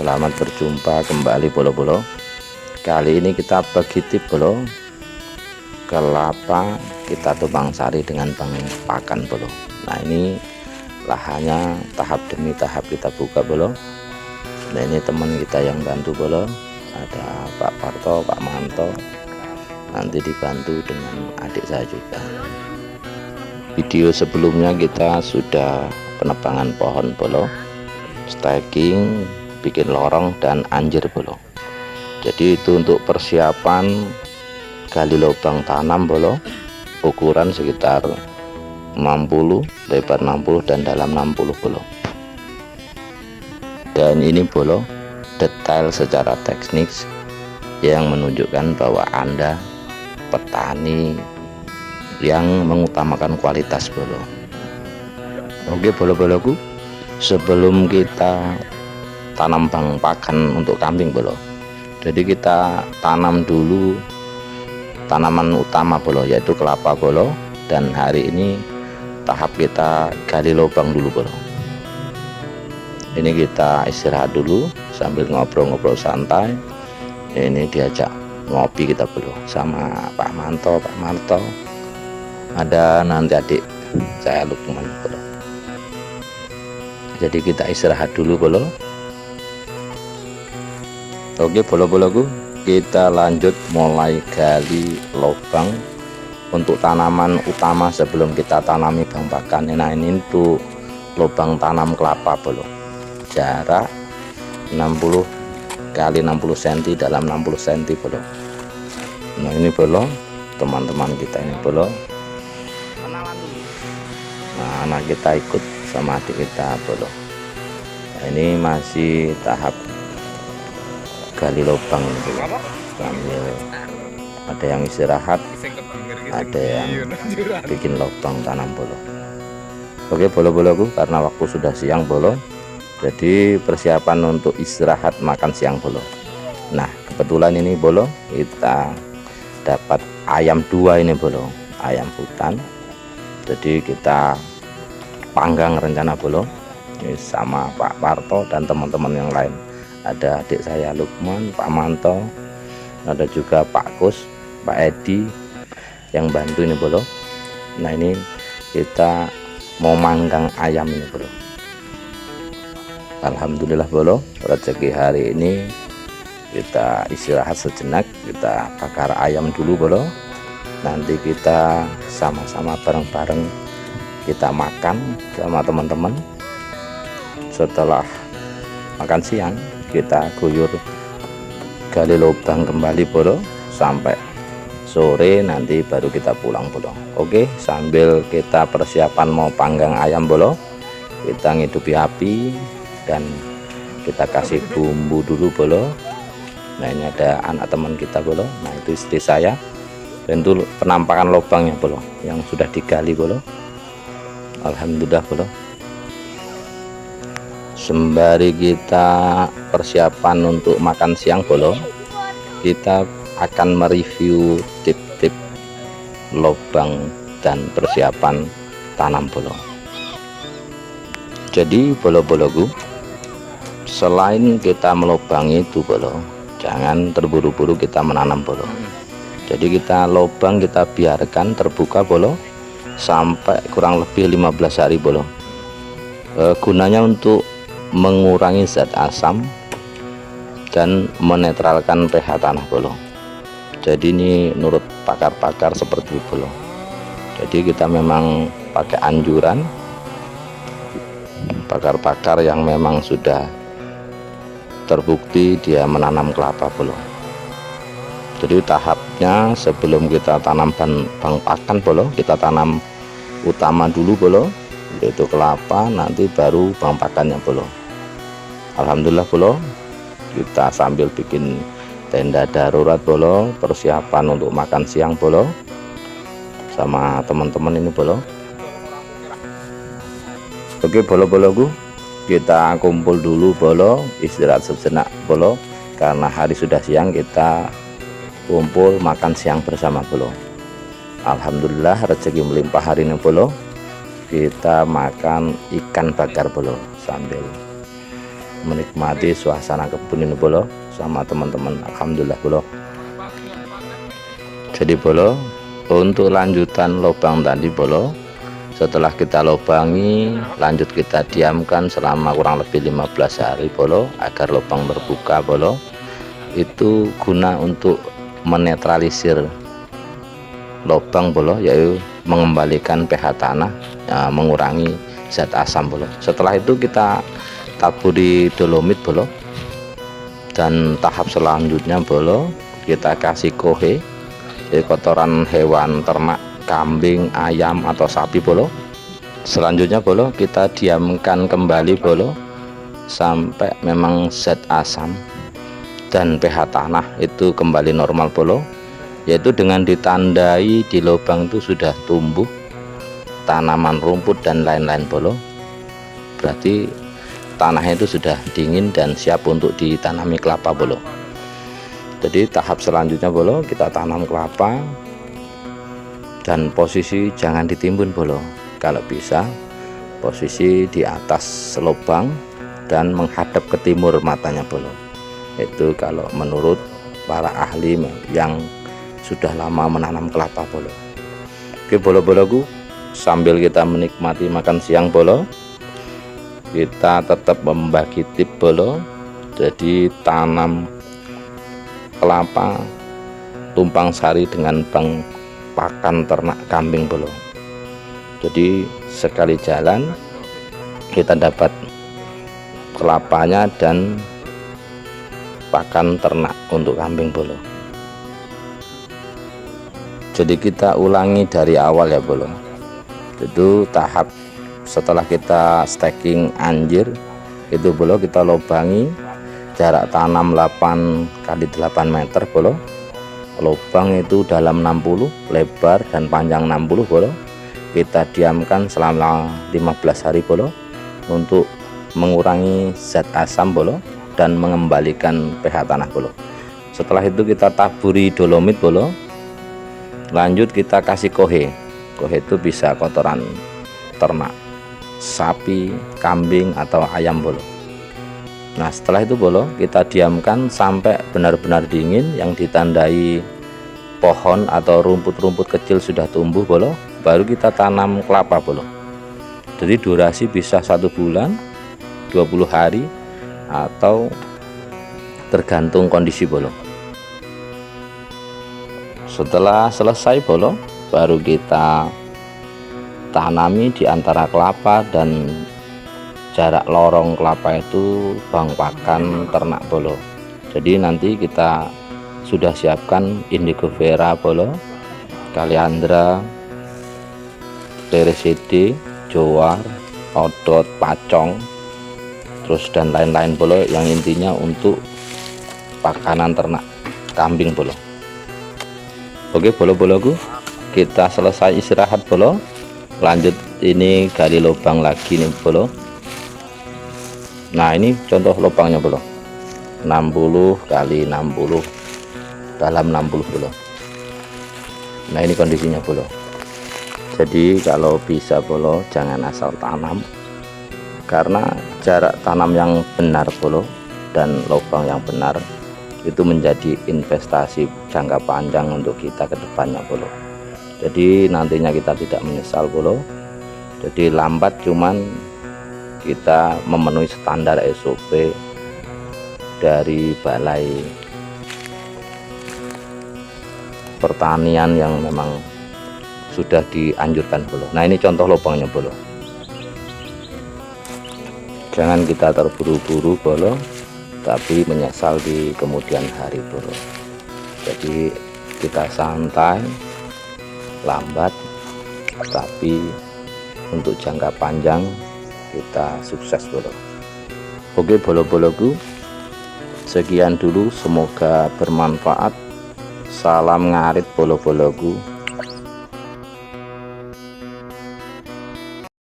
Selamat berjumpa kembali bolo-bolo. Kali ini kita bagi tip bolo, kelapa kita tebang sari dengan bang pakan bolo. Nah ini lahannya tahap demi tahap kita buka bolo. Nah ini teman kita yang bantu bolo, ada Pak Parto, Pak Manto, nanti dibantu dengan adik saya juga. Video sebelumnya kita sudah penebangan pohon bolo, staking, bikin lorong dan anjir bolo. Jadi itu untuk persiapan gali lubang tanam bolo, ukuran sekitar 60, lebar 60 dan dalam 60 bolo. Dan ini bolo detail secara teknik yang menunjukkan bahwa Anda petani yang mengutamakan kualitas bolo. Oke bolo-boloku, sebelum kita tanam bang pakan untuk kambing bolo, jadi kita tanam dulu tanaman utama bolo, yaitu kelapa bolo. Dan hari ini tahap kita gali lubang dulu bolo. Ini kita istirahat dulu sambil ngobrol-ngobrol santai. Ini diajak ngopi kita bolo sama Pak Manto, Pak Marto, ada nanti adik saya Lukman bolo. Jadi kita istirahat dulu bolo. Oke bolo-boloku, kita lanjut mulai gali lubang untuk tanaman utama sebelum kita tanami bang pakan. Nah ini untuk lubang tanam kelapa bolo, jarak 60 kali 60 cm dalam 60 cm bolo. Nah ini bolo, teman-teman kita ini bolo. Nah anak kita ikut sama adik kita bolo. Nah, ini masih tahap gali lubang ini bolo. Sambil ada yang istirahat, ada yang bikin lubang tanam bolo. Oke bolo-boloku, karena waktu sudah siang bolo, jadi persiapan untuk istirahat makan siang bolo. Nah kebetulan ini bolo kita dapat ayam 2 ini bolo, ayam hutan. Jadi kita panggang rencana bolo ini sama Pak Parto dan teman-teman yang lain. Ada adik saya Lukman, Pak Manto, ada juga Pak Kus, Pak Edi yang bantu ini bolo. Nah ini kita mau manggang ayam ini bolo. Alhamdulillah bolo, rezeki hari ini kita istirahat sejenak, kita bakar ayam dulu bolo. Nanti kita sama-sama bareng-bareng kita makan sama teman-teman. Setelah makan siang kita guyur gali lubang kembali bolo sampai sore, nanti baru kita pulang bolo. Oke, sambil kita persiapan mau panggang ayam bolo, kita ngidupi api dan kita kasih bumbu dulu bolo. Nah ini ada anak teman kita bolo, nah itu istri saya. Dan itu penampakan lubangnya bolo yang sudah digali bolo. Alhamdulillah bolo. Sembari kita persiapan untuk makan siang bolo, kita akan mereview tip-tip lubang dan persiapan tanam bolo. Jadi bolo-boloku, selain kita melubangi itu bolo, jangan terburu-buru kita menanam bolo. Jadi kita lubang kita biarkan terbuka bolo sampai kurang lebih 15 hari bolo. Gunanya untuk mengurangi zat asam dan menetralkan pH tanah bolo. Jadi ini menurut pakar-pakar seperti itu bolo. Jadi kita memang pakai anjuran pakar-pakar yang memang sudah terbukti dia menanam kelapa bolo. Jadi tahapnya sebelum kita tanam bang pakan bolo, kita tanam utama dulu bolo, yaitu kelapa, nanti baru bang pakannya bolo. Alhamdulillah bolo, kita sambil bikin tenda darurat bolo, persiapan untuk makan siang bolo sama teman-teman ini bolo. Oke bolo-boloku, kita kumpul dulu bolo, istirahat sejenak bolo, karena hari sudah siang. Kita kumpul makan siang bersama bolo. Alhamdulillah rezeki melimpah hari ini bolo. Kita makan ikan bakar bolo sambil menikmati suasana kebun ini bolo sama teman-teman. Alhamdulillah bolo. Jadi bolo, untuk lanjutan lubang tadi bolo, setelah kita lubangi, lanjut kita diamkan selama kurang lebih 15 hari bolo agar lubang terbuka bolo. Itu guna untuk menetralisir lubang bolo, yaitu mengembalikan pH tanah, ya, mengurangi zat asam bolo. Setelah itu kita taburi dolomit bolo, dan tahap selanjutnya bolo kita kasih kohe, jadi kotoran hewan ternak, kambing, ayam atau sapi bolo. Selanjutnya bolo kita diamkan kembali bolo sampai memang zat asam dan pH tanah itu kembali normal bolo, yaitu dengan ditandai di lubang itu sudah tumbuh tanaman rumput dan lain-lain bolo. Berarti tanahnya itu sudah dingin dan siap untuk ditanami kelapa bolo. Jadi tahap selanjutnya bolo kita tanam kelapa, dan posisi jangan ditimbun bolo, kalau bisa posisi di atas lubang dan menghadap ke timur matanya bolo. Itu kalau menurut para ahli yang sudah lama menanam kelapa bolo. Oke bolo-boloku, sambil kita menikmati makan siang bolo, kita tetap membagi tip bolo. Jadi tanam kelapa tumpang sari dengan pakan ternak kambing bolo. Jadi sekali jalan kita dapat kelapanya dan pakan ternak untuk kambing bolo. Jadi kita ulangi dari awal ya bolo. Itu tahap setelah kita stacking anjir itu bolo, kita lubangi jarak tanam 8 kali 8 meter bolo. Lubang itu dalam 60, lebar dan panjang 60 bolo. Kita diamkan selama 15 hari bolo untuk mengurangi zat asam bolo dan mengembalikan pH tanah bolo. Setelah itu kita taburi dolomit bolo. Lanjut kita kasih kohe. Kohe itu bisa kotoran ternak, sapi, kambing atau ayam bolo. Nah setelah itu bolo kita diamkan sampai benar-benar dingin, yang ditandai pohon atau rumput-rumput kecil sudah tumbuh bolo, baru kita tanam kelapa bolo. Jadi durasi bisa 1 bulan, 20 hari, atau tergantung kondisi bolo. Setelah selesai bolo, baru kita tanami di antara kelapa, dan jarak lorong kelapa itu bang pakan ternak bolo. Jadi nanti kita sudah siapkan indigo vera bolo, kaliandra, tereside, jowar, odot, pacong, terus dan lain-lain bolo, yang intinya untuk pakanan ternak kambing bolo. Oke bolo-boloku, kita selesai istirahat bolo, lanjut ini gali lubang lagi nih bolo. Nah ini contoh lubangnya bolo, 60 kali 60 dalam 60 bolo. Nah ini kondisinya bolo. Jadi kalau bisa bolo jangan asal tanam, karena jarak tanam yang benar bolo dan lubang yang benar itu menjadi investasi jangka panjang untuk kita ke depannya bolo. Jadi nantinya kita tidak menyesal bolo. Jadi lambat, cuman kita memenuhi standar SOP dari Balai Pertanian yang memang sudah dianjurkan bolo. Nah ini contoh lubangnya bolo. Jangan kita terburu-buru bolo, tapi menyesal di kemudian hari bolo. Jadi kita santai, lambat, tapi untuk jangka panjang kita sukses bolo. Oke bolo-boloku, sekian dulu, semoga bermanfaat. Salam ngarit bolo-boloku.